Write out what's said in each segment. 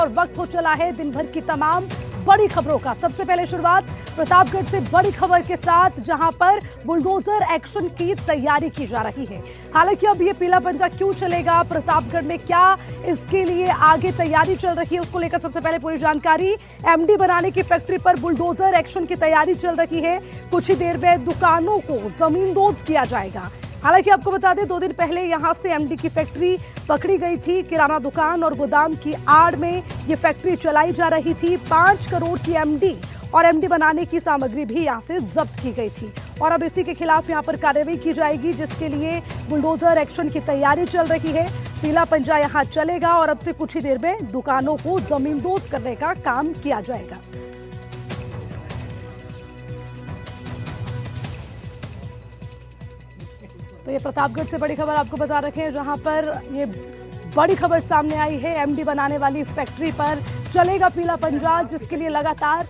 और वक्त हो चला है दिन भर की तमाम बड़ी खबरों का। सबसे पहले शुरुआत प्रतापगढ़ से बड़ी खबर के साथ, जहां पर बुलडोजर एक्शन की तैयारी की जा रही है। हालांकि अब ये पीला पंजा क्यों चलेगा, प्रतापगढ़ में क्या इसके लिए आगे तैयारी चल रही है, उसको लेकर सबसे पहले पूरी जानकारी। एमडी बनाने की फैक्ट्री पर बुलडोजर एक्शन की तैयारी चल रही है। कुछ ही देर में दुकानों को जमींदोज किया जाएगा। हालांकि आपको बता दें, 2 दिन पहले यहां से एमडी की फैक्ट्री पकड़ी गई थी। किराना दुकान और गोदाम की आड़ में ये फैक्ट्री चलाई जा रही थी। 5 करोड़ की एमडी और एमडी बनाने की सामग्री भी यहां से जब्त की गई थी और अब इसी के खिलाफ यहां पर कार्रवाई की जाएगी, जिसके लिए बुलडोजर एक्शन की तैयारी चल रही है। पीला पंजा यहां चलेगा और अब से कुछ ही देर में दुकानों को जमींदोज करने का काम किया जाएगा। तो ये प्रतापगढ़ से बड़ी खबर आपको बता रखे हैं, जहां पर ये बड़ी खबर सामने आई है। एमडी बनाने वाली फैक्ट्री पर चलेगा पीला पंजा, जिसके लिए लगातार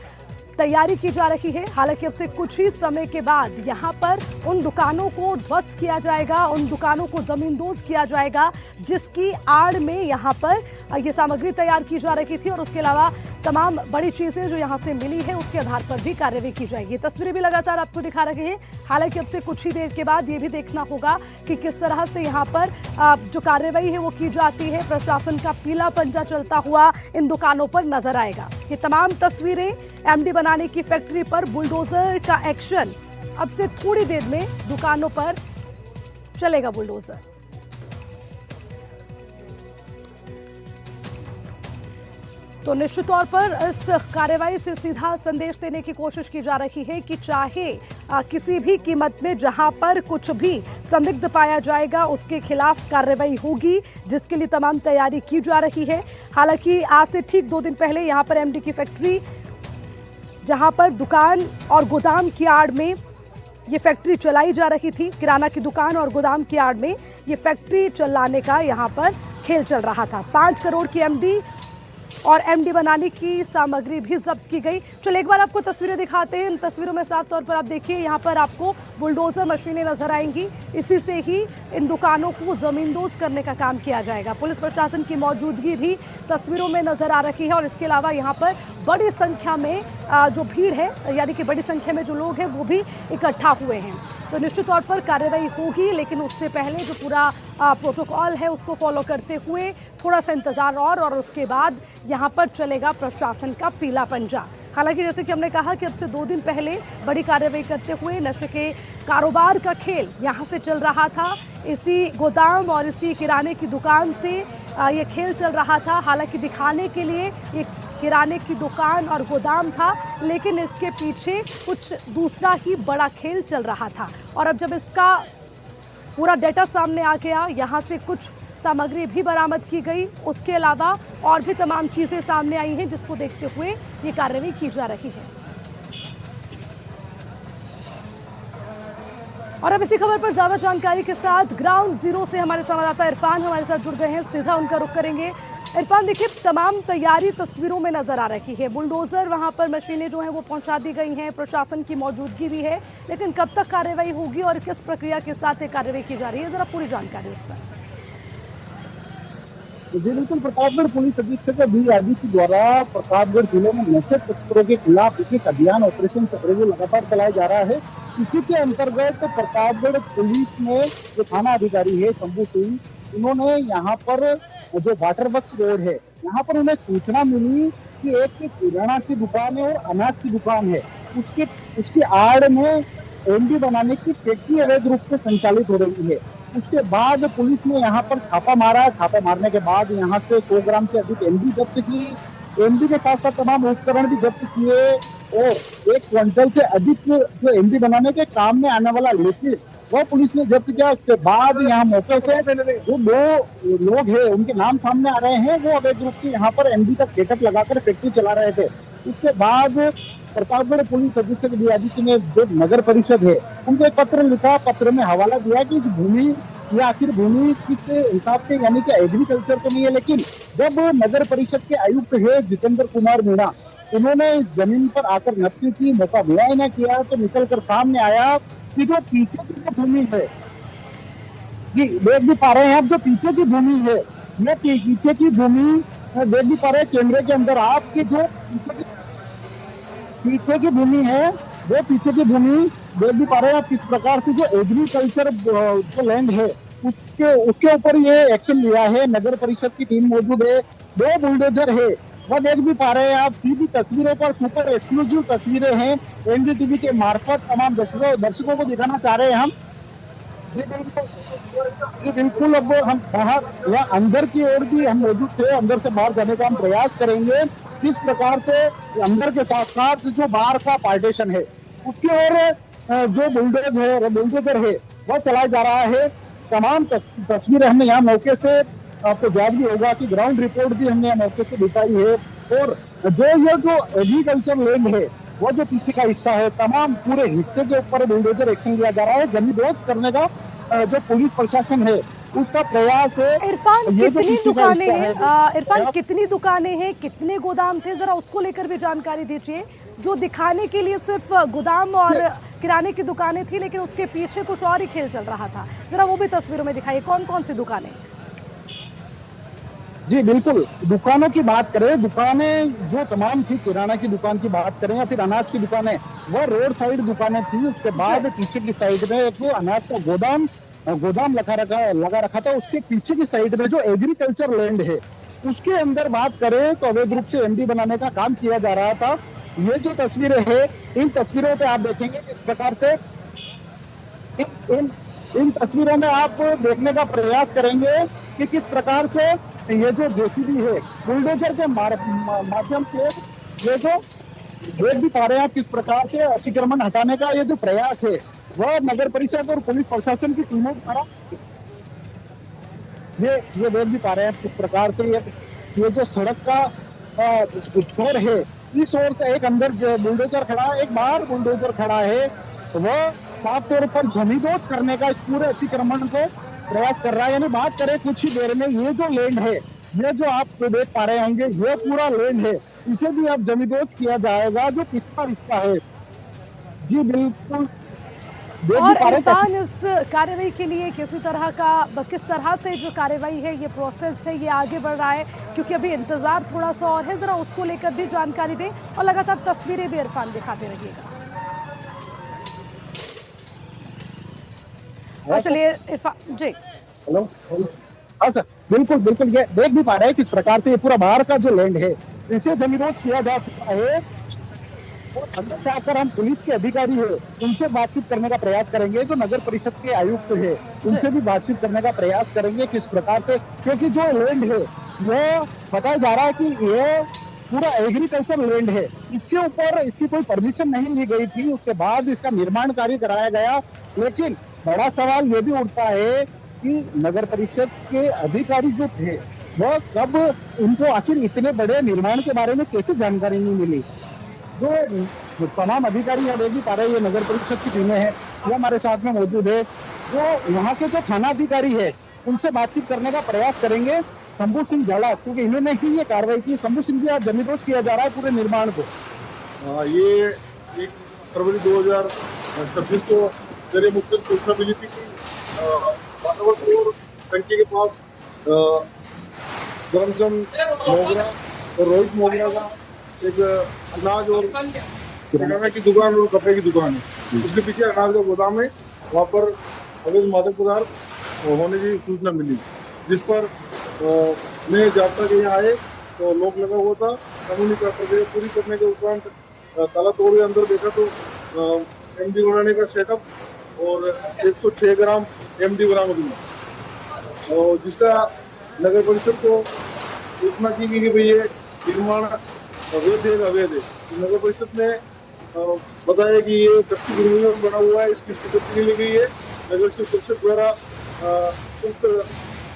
तैयारी की जा रही है। हालांकि अब से कुछ ही समय के बाद यहां पर उन दुकानों को ध्वस्त किया जाएगा, उन दुकानों को जमींदोज किया जाएगा, जिसकी आड़ में यहां पर ये सामग्री तैयार की जा रही थी और उसके अलावा तमाम बड़ी चीजें जो यहां से मिली है उसके आधार पर भी कार्रवाई की जाएगी। तस्वीरें भी लगातार आपको दिखा रहे हैं। हालांकि अब से कुछ ही देर के बाद ये भी देखना होगा कि किस तरह से यहां पर जो कार्रवाई है वो की जाती है। प्रशासन का पीला पंजा चलता हुआ इन दुकानों पर नजर आएगा। ये तमाम तस्वीरें एमडी बनाने की फैक्ट्री पर बुलडोजर का एक्शन, अब से थोड़ी देर में दुकानों पर चलेगा बुलडोजर। तो निश्चित तौर पर इस कार्रवाई से सीधा संदेश देने की कोशिश की जा रही है कि चाहे किसी भी कीमत में जहां पर कुछ भी संदिग्ध पाया जाएगा उसके खिलाफ कार्रवाई होगी, जिसके लिए तमाम तैयारी की जा रही है। हालांकि आज से ठीक 2 दिन पहले यहां पर एमडी की फैक्ट्री, जहां पर दुकान और गोदाम की आड़ में ये फैक्ट्री चलाई जा रही थी, किराना की दुकान और गोदाम की आड़ में ये फैक्ट्री चलाने का यहां पर खेल चल रहा था। 5 करोड़ की एमडी और एमडी बनाने की सामग्री भी जब्त की गई। चलो एक बार आपको तस्वीरें दिखाते हैं। इन तस्वीरों में साफ तौर पर आप देखिए, यहाँ पर आपको बुलडोजर मशीनें नजर आएंगी। इसी से ही इन दुकानों को जमींदोज करने का काम किया जाएगा। पुलिस प्रशासन की मौजूदगी भी तस्वीरों में नजर आ रही है और इसके अलावा यहाँ पर बड़ी संख्या में जो भीड़ है, यानी कि बड़ी संख्या में जो लोग हैं वो भी इकट्ठा हुए हैं। तो निश्चित तौर पर कार्रवाई होगी, लेकिन उससे पहले जो पूरा प्रोटोकॉल है उसको फॉलो करते हुए थोड़ा सा इंतजार और उसके बाद यहाँ पर चलेगा प्रशासन का पीला पंजा। हालांकि जैसे कि हमने कहा कि अब से 2 दिन पहले बड़ी कार्रवाई करते हुए नशे के कारोबार का खेल यहाँ से चल रहा था। इसी गोदाम और इसी किराने की दुकान से ये खेल चल रहा था। हालांकि दिखाने के लिए ये किराने की दुकान और गोदाम था, लेकिन इसके पीछे कुछ दूसरा ही बड़ा खेल चल रहा था। और अब जब इसका पूरा डेटा सामने आ गया, यहाँ से कुछ सामग्री भी बरामद की गई, उसके अलावा और भी तमाम चीजें सामने आई हैं, जिसको देखते हुए ये कार्रवाई की जा रही है। और अब इसी खबर पर ज्यादा जानकारी के साथ ग्राउंड जीरो से हमारे संवाददाता इरफान हमारे साथ जुड़ गए हैं। सीधा उनका रुख करेंगे। इरफान, देखिए तमाम तैयारी तस्वीरों में नजर आ रही है। बुलडोजर वहां पर मशीनें जो हैं वो पहुंचा दी गई हैं, प्रशासन की मौजूदगी भी है, लेकिन कब तक कार्रवाई होगी और किस प्रक्रिया के साथ ये कार्रवाई की जा रही है, जरा पूरी जानकारी उस पर। जी बिल्कुल, प्रतापगढ़ पुलिस अधीक्षक बी आदित्य द्वारा प्रतापगढ़ जिले में नशे तस्करों के खिलाफ विशेष अभियान ऑपरेशन चक्रव्यूह लगातार चलाया जा रहा है। इसी के अंतर्गत प्रतापगढ़ पुलिस में जो थाना अधिकारी है शंभू सिंह, उन्होंने यहाँ पर जो वाटर वर्क्स रोड है, यहाँ पर उन्हें सूचना मिली कि एक किराना की दुकान है और अनाज की दुकान है, उसकी आड़ में एमडी बनाने की फैक्ट्री अवैध रूप से संचालित हो रही है। उसके बाद पुलिस ने यहाँ पर छापा मारा। छापा मारने के बाद यहाँ से 100 ग्राम से अधिक एमडी जब्त की। एमडी के साथ साथ तमाम उपकरण भी जब्त किए और 1 क्विंटल से अधिक जो एमडी बनाने के काम में आने वाला लिक्विड वह पुलिस ने जब्त किया। उसके बाद यहाँ मौके से जो 2 लोग हैं उनके नाम सामने आ रहे हैं, वो अवैध रूप से यहाँ पर एमडी का सेटअप लगाकर फैक्ट्री चला रहे थे। उसके बाद प्रतापगढ़ पुलिस अधीक्षक बी आदित्य ने जो नगर परिषद है उनको एक पत्र लिखा। पत्र में हवाला दिया कि इस भूमि या आखिर भूमि किस हिसाब से, यानी कि एग्रीकल्चर तो नहीं है, लेकिन जब नगर परिषद के आयुक्त है जितेंद्र कुमार मीणा, उन्होंने इस जमीन पर आकर नक्की की, मौका मुआयना किया, तो निकल कर सामने आया कि जो पीछे की जो भूमि है, जी देख भी पा रहे हैं आप, जो पीछे की भूमि है, ये पीछे की भूमि देख भी पा रहे हैं कैमरे के अंदर आपकी जो पीछे की भूमि है, वो पीछे की भूमि देख भी पा रहे हैं आप किस प्रकार से जो एग्रीकल्चर जो लैंड है उसके उसके ऊपर ये एक्शन लिया है। नगर परिषद की टीम मौजूद है, 2 बुलडोजर है, वह देख भी पा रहे हैं आप। सीधी तस्वीरों पर सुपर एक्सक्लूसिव तस्वीरें हैं, एनडीटीवी के मार्फत तमाम दर्शकों को दिखाना चाह रहे हैं हम। जी बिल्कुल, जी बिल्कुल। अब हम बाहर या अंदर की ओर भी हम मौजूद थे, अंदर से बाहर जाने का हम प्रयास करेंगे। किस प्रकार से अंदर के साथ साथ जो बाहर का पार्टीशन है उसकी ओर जो बुलडोजर है वह चलाया जा रहा है। तमाम तस्वीरें हमने यहाँ मौके से, आपको याद भी होगा कि ग्राउंड रिपोर्ट भी हमने यहाँ मौके से दिखाई है। और ये जो एग्रीकल्चर लैंड है वो जो पीछे का हिस्सा है, तमाम पूरे हिस्से के ऊपर बुलडोजर एक्शन लिया जा रहा है। जमींदोज करने का जो पुलिस प्रशासन है उसका प्रयास है। इरफान, ये जो कितनी पीछे का दुकानें हिस्सा हैं? है, इरफान, कितनी दुकानें हैं, कितने गोदाम थे, जरा उसको लेकर भी जानकारी दीजिए। जो दिखाने के लिए सिर्फ गोदाम और किराने की दुकानें थी, लेकिन उसके पीछे कुछ और ही खेल चल रहा था, जरा वो भी तस्वीरों में दिखाइए। कौन कौन सी दुकानें? जी बिल्कुल। दुकानों की बात करें, दुकानें जो तमाम थी, किराना की दुकान की बात करें या फिर अनाज की दुकानें, वह रोड साइड दुकानें थी। उसके बाद पीछे की साइड में एक अनाज का गोदाम लगा रखा था। उसके पीछे की साइड में जो एग्रीकल्चर लैंड है उसके अंदर बात करें तो अवैध रूप से एमडी बनाने का काम किया जा रहा था। ये जो तस्वीरें है, इन तस्वीरों पे आप देखेंगे किस प्रकार से इन इन इन तस्वीरों में आप देखने का प्रयास करेंगे कि किस प्रकार से ये जो जेसीबी है बुलडोजर के माध्यम से ये जो देख भी पा रहे हैं आप किस प्रकार से अतिक्रमण हटाने का ये जो प्रयास है वह नगर परिषद और पुलिस प्रशासन की टीमों द्वारा ये देख भी पा रहे हैं किस प्रकार से ये जो सड़क का छोर है, इस ओर से एक अंदर बुलडोजर खड़ा है, एक बाहर बुलडोजर खड़ा है। वह साफ तौर पर जमींदोज करने का इस पूरे अतिक्रमण को प्रयास कर रहा है। यानी बात करें कुछ ही देर में ये जो लैंड है, ये जो आप देख पा रहे होंगे, ये पूरा लैंड है, इसे भी अब जमींदोज किया जाएगा जो पिछला हिस्सा है। जी बिल्कुल। और इरफान, इस कार्रवाई के लिए किस तरह से जो कार्रवाई है, ये प्रोसेस है, ये आगे बढ़ रहा है? क्योंकि अभी इंतजार थोड़ा सा और है, जरा उसको लेकर भी जानकारी दें और लगातार तस्वीरें भी इरफान दिखाते रहिएगा। चलिए इरफान जी। हेलो। हाँ सर, बिल्कुल ये देख भी पा रहे हैं किस प्रकार से ये पूरा बाहर का जो लैंड है इसे जमींदोज किया जा चुका है। और अंदर से आकर हम पुलिस के अधिकारी है उनसे बातचीत करने का प्रयास करेंगे, जो नगर परिषद के आयुक्त है उनसे भी बातचीत करने का प्रयास करेंगे किस प्रकार से, क्योंकि जो लैंड है वो बताया जा रहा है कि ये पूरा एग्रीकल्चर लैंड है, इसके ऊपर इसकी कोई परमिशन नहीं ली गई थी, उसके बाद इसका निर्माण कार्य कराया गया। लेकिन बड़ा सवाल ये भी उठता है कि नगर परिषद के अधिकारी जो थे वो कब, उनको आखिर इतने बड़े निर्माण के बारे में कैसे जानकारी नहीं मिली। जो तमाम अधिकारी यहाँ देख भी पा रहे हैं, ये नगर परिषद की टीमें हैं, वो हमारे साथ में मौजूद है। जो यहाँ के जो थाना अधिकारी है उनसे बातचीत करने का प्रयास करेंगे। शंभू सिंह झाला, क्योंकि इन्होंने ही ये कार्रवाई की। शंभू सिंह जी, आज जमींदोज किया जा रहा है पूरे निर्माण को। ये 1 फरवरी 2026 को मेरे मुख्य सूचना मिली थी कि वातावरण और टंकी के पास धर्मचंद मोगरा और रोहित मोगरा का एक अनाज और किराना की दुकान और कपड़े की दुकान है, उसके पीछे अनाज का गोदाम है। वहाँ पर अवैध मादक पदार्थ होने की सूचना मिली, जिस पर मैं जाबता के यहाँ आए तो लॉक लगा हुआ था। कानूनी प्रक्रिया पूरी करने के उपरांत ताला तोड़ के अंदर देखा तो एमडी बनाने का सेटअप और 106 ग्राम एमडी बरामद हुआ, और जिसका नगर परिषद को सूचना की गई कि भाई ये निर्माण अवैध है। नगर परिषद ने बताया कि ये कृषि भूमि में बना हुआ है, इसकी स्वीकृति ली गई है। नगर परिषद द्वारा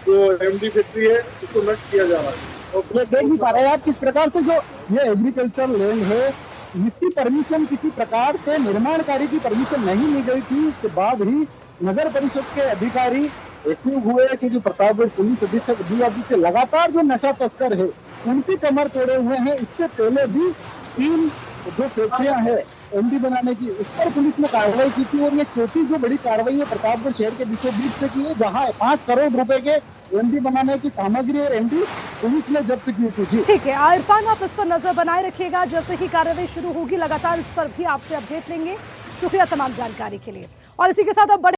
जो एमडी फैक्ट्री है उसको नष्ट किया जा रहा है। और ये देख भी पा रहे हैं आप किस प्रकार से जो ये एग्रीकल्चर लैंड है, इसकी परमिशन किसी प्रकार से निर्माण कार्य की परमिशन नहीं ली गई थी। उसके बाद ही नगर परिषद के अधिकारी एक्टिव हुए, क्योंकि प्रतापगढ़ पुलिस अधीक्षक डीआईजी लगातार जो नशा तस्कर है उनकी कमर तोड़े हुए हैं। इससे पहले भी 3 जो फैक्ट्रियां हैं एमडी बनाने की, उस पर पुलिस ने कार्रवाई की थी। और ये चौथी जो बड़ी कार्रवाई है प्रतापगढ़ शहर के बीचों बीच से की है, जहां 5 करोड़ रुपए के एमडी बनाने की सामग्री और एमडी पुलिस ने जब्त की थी। जी ठीक है इरफान, आप इस पर नजर बनाए रखिएगा, जैसे ही कार्रवाई शुरू होगी लगातार इस पर भी आपसे अपडेट लेंगे। शुक्रिया तमाम जानकारी के लिए। और इसी के साथ अब बड़े